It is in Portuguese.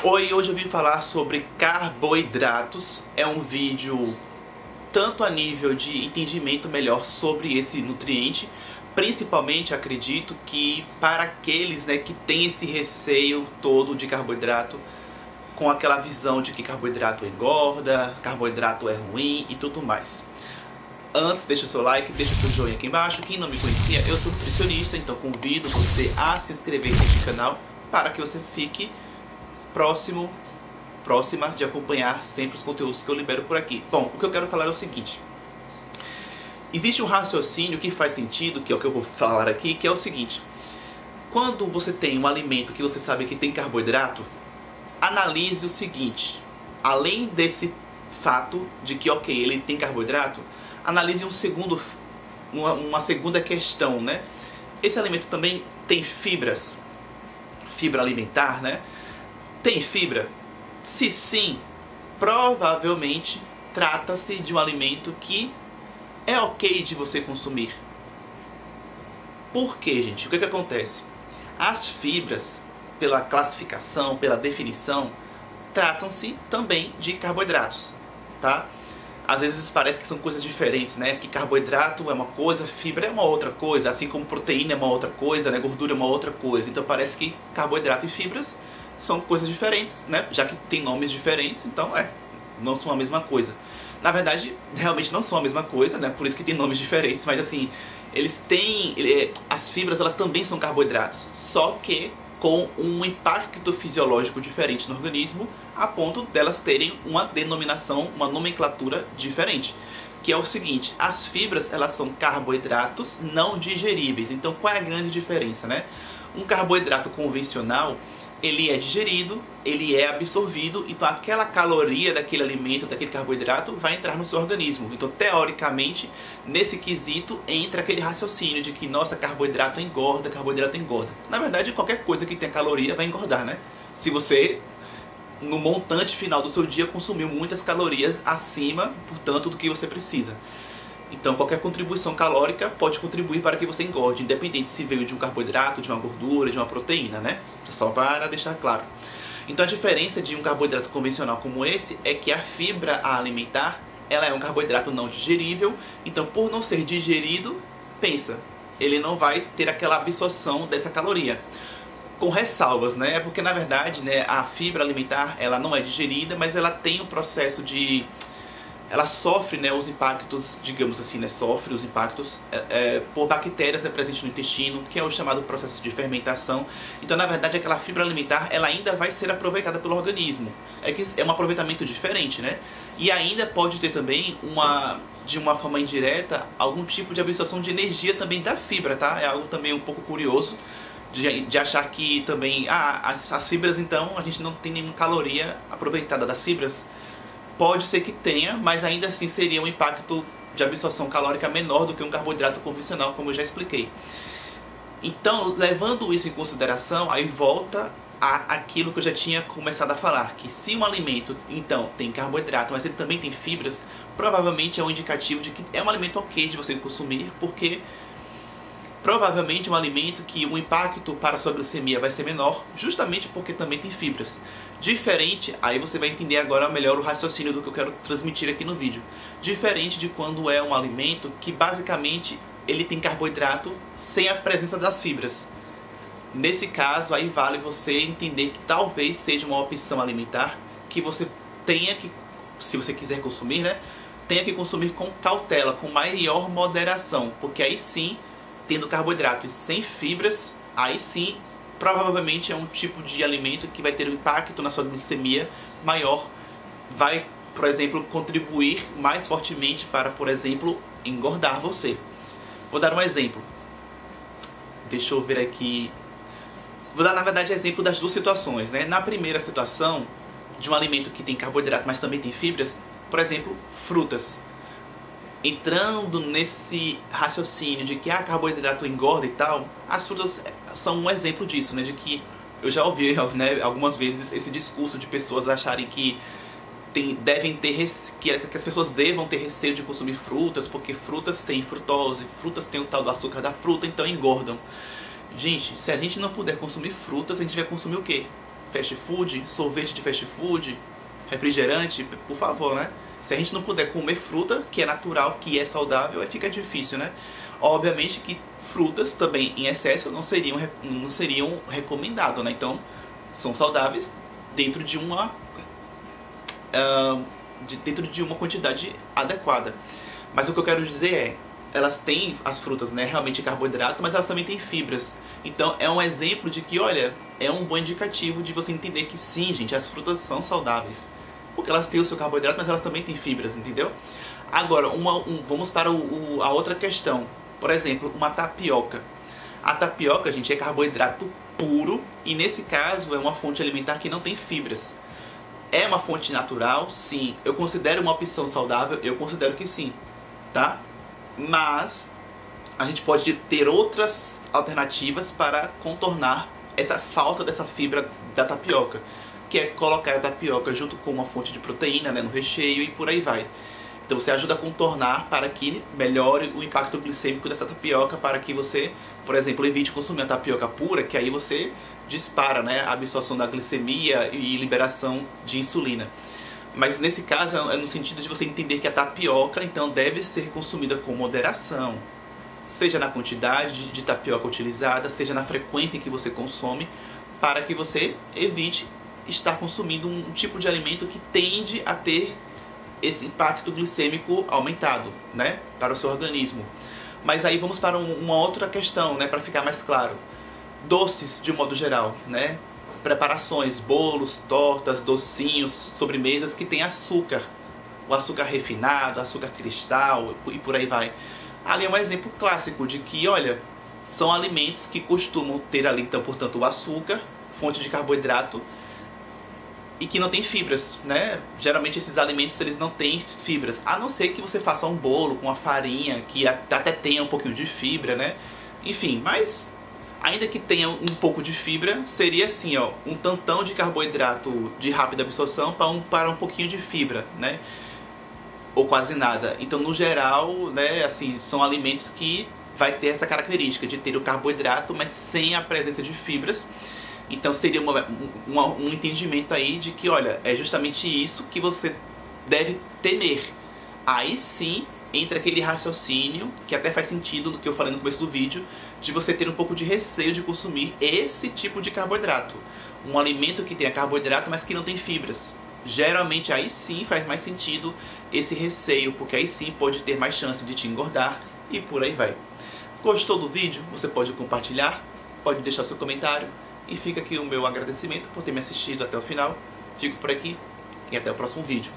Oi, hoje eu vim falar sobre carboidratos. É um vídeo tanto a nível de entendimento melhor sobre esse nutriente, principalmente acredito que para aqueles, que tem esse receio todo de carboidrato, com aquela visão de que carboidrato engorda, carboidrato é ruim e tudo mais. Antes, deixa o seu like, deixa o seu joinha aqui embaixo. Quem não me conhecia, eu sou nutricionista, então convido você a se inscrever neste canal para que você fique próxima de acompanhar sempre os conteúdos que eu libero por aqui. Bom, o que eu quero falar é o seguinte. Existe um raciocínio que faz sentido, que é o que eu vou falar aqui, que é o seguinte. Quando você tem um alimento que você sabe que tem carboidrato, analise o seguinte. Além desse fato de que, ok, ele tem carboidrato, analise uma segunda questão, né? Esse alimento também tem fibras, fibra alimentar, né? Tem fibra? Se sim, provavelmente trata-se de um alimento que é ok de você consumir. Por quê, gente? O que acontece? As fibras, pela classificação, pela definição, tratam-se também de carboidratos, tá? Às vezes parece que são coisas diferentes, né? Que carboidrato é uma coisa, fibra é uma outra coisa, assim como proteína é uma outra coisa, né? Gordura é uma outra coisa. Então parece que carboidrato e fibras são coisas diferentes, né? Já que tem nomes diferentes, então não são a mesma coisa. Na verdade, realmente não são a mesma coisa, né? Por isso que tem nomes diferentes, mas assim, as fibras, elas também são carboidratos, só que com um impacto fisiológico diferente no organismo, a ponto delas terem uma denominação, uma nomenclatura diferente. Que é o seguinte, as fibras, elas são carboidratos não digeríveis. Então, qual é a grande diferença, né? Um carboidrato convencional, ele é digerido, ele é absorvido, então aquela caloria daquele alimento, daquele carboidrato, vai entrar no seu organismo. Então, teoricamente, nesse quesito, entra aquele raciocínio de que, nossa, carboidrato engorda, carboidrato engorda. Na verdade, qualquer coisa que tenha caloria vai engordar, né? Se você, no montante final do seu dia, consumiu muitas calorias acima, portanto, do que você precisa. Então, qualquer contribuição calórica pode contribuir para que você engorde, independente se veio de um carboidrato, de uma gordura, de uma proteína, né? Só para deixar claro. Então, a diferença de um carboidrato convencional como esse é que a fibra alimentar, ela é um carboidrato não digerível. Então, por não ser digerido, ele não vai ter aquela absorção dessa caloria. Com ressalvas, né? Porque, na verdade, né, a fibra alimentar, ela não é digerida, mas ela tem um processo de... Ela sofre, né, os impactos, digamos assim, né, sofre os impactos por bactérias presentes no intestino, que é o chamado processo de fermentação. Então, na verdade, aquela fibra alimentar, ela ainda vai ser aproveitada pelo organismo. É um aproveitamento diferente, né? E ainda pode ter também, de uma forma indireta, algum tipo de absorção de energia também da fibra, tá? É algo também um pouco curioso de achar que também, as fibras, então, a gente não tem nenhuma caloria aproveitada das fibras. Pode ser que tenha, mas ainda assim seria um impacto de absorção calórica menor do que um carboidrato convencional, como eu já expliquei. Então, levando isso em consideração, aí volta aquilo que eu já tinha começado a falar, que se um alimento, então, tem carboidrato, mas ele também tem fibras, provavelmente é um indicativo de que é um alimento ok de você consumir, porque provavelmente é um alimento que o impacto para a sua glicemia vai ser menor, justamente porque também tem fibras. Diferente, aí você vai entender agora melhor o raciocínio do que eu quero transmitir aqui no vídeo. Diferente de quando é um alimento que basicamente ele tem carboidrato sem a presença das fibras. Nesse caso, aí vale você entender que talvez seja uma opção alimentar que você tenha que, se você quiser consumir, né, tenha que consumir com cautela, com maior moderação, porque aí sim, tendo carboidrato e sem fibras, aí sim, provavelmente é um tipo de alimento que vai ter um impacto na sua glicemia maior. Vai, por exemplo, contribuir mais fortemente para, por exemplo, engordar você. Vou dar um exemplo. Deixa eu ver aqui. Vou dar, na verdade, exemplo das duas situações, né? Na primeira situação, de um alimento que tem carboidrato, mas também tem fibras, por exemplo, frutas. Entrando nesse raciocínio de que carboidrato engorda e tal, as frutas são um exemplo disso, né? De que eu já ouvi, né, algumas vezes esse discurso de pessoas acharem que que as pessoas devam ter receio de consumir frutas, porque frutas têm frutose, frutas têm o tal do açúcar da fruta, então engordam. Gente, se a gente não puder consumir frutas, a gente vai consumir o quê? fast food, sorvete de fast food, refrigerante, por favor, né? Se a gente não puder comer fruta, que é natural, que é saudável, aí fica difícil, né? Obviamente que frutas também em excesso não seriam recomendadas, né? Então, são saudáveis dentro de uma quantidade adequada. Mas o que eu quero dizer é, elas têm, as frutas, né, realmente carboidrato, mas elas também têm fibras. Então é um exemplo de que, olha, é um bom indicativo de você entender que sim, gente, as frutas são saudáveis. Porque elas têm o seu carboidrato, mas elas também têm fibras, entendeu? Agora, vamos para a outra questão. Por exemplo, uma tapioca. A tapioca, gente, é carboidrato puro e nesse caso é uma fonte alimentar que não tem fibras. É uma fonte natural? Sim. Eu considero uma opção saudável? Eu considero que sim, tá? Mas a gente pode ter outras alternativas para contornar essa falta dessa fibra da tapioca, que é colocar a tapioca junto com uma fonte de proteína, né, no recheio e por aí vai. Então você ajuda a contornar para que melhore o impacto glicêmico dessa tapioca, para que você, por exemplo, evite consumir a tapioca pura, que aí você dispara, né, a absorção da glicemia e liberação de insulina. Mas nesse caso é no sentido de você entender que a tapioca então deve ser consumida com moderação, seja na quantidade de tapioca utilizada, seja na frequência em que você consome, para que você evite estar consumindo um tipo de alimento que tende a ter esse impacto glicêmico aumentado, né, para o seu organismo. Mas aí vamos para uma outra questão, né, para ficar mais claro. Doces de um modo geral, né? Preparações, bolos, tortas, docinhos, sobremesas que tem açúcar. O açúcar refinado, açúcar cristal e por aí vai. Ali é um exemplo clássico de que, olha, são alimentos que costumam ter ali, então, portanto, o açúcar, fonte de carboidrato, e que não tem fibras, né? Geralmente esses alimentos eles não têm fibras, a não ser que você faça um bolo com a farinha, que até tenha um pouquinho de fibra, né? Enfim, mas ainda que tenha um pouco de fibra, seria assim, ó, um tantão de carboidrato de rápida absorção para um pouquinho de fibra, né? Ou quase nada. Então, no geral, né, assim, são alimentos que vai ter essa característica de ter o carboidrato, mas sem a presença de fibras. Então seria um entendimento aí de que, olha, é justamente isso que você deve temer. Aí sim entra aquele raciocínio, que até faz sentido do que eu falei no começo do vídeo, de você ter um pouco de receio de consumir esse tipo de carboidrato. Um alimento que tenha carboidrato, mas que não tem fibras. Geralmente aí sim faz mais sentido esse receio, porque aí sim pode ter mais chance de te engordar e por aí vai. Gostou do vídeo? Você pode compartilhar, pode deixar seu comentário. E fica aqui o meu agradecimento por ter me assistido até o final. Fico por aqui e até o próximo vídeo.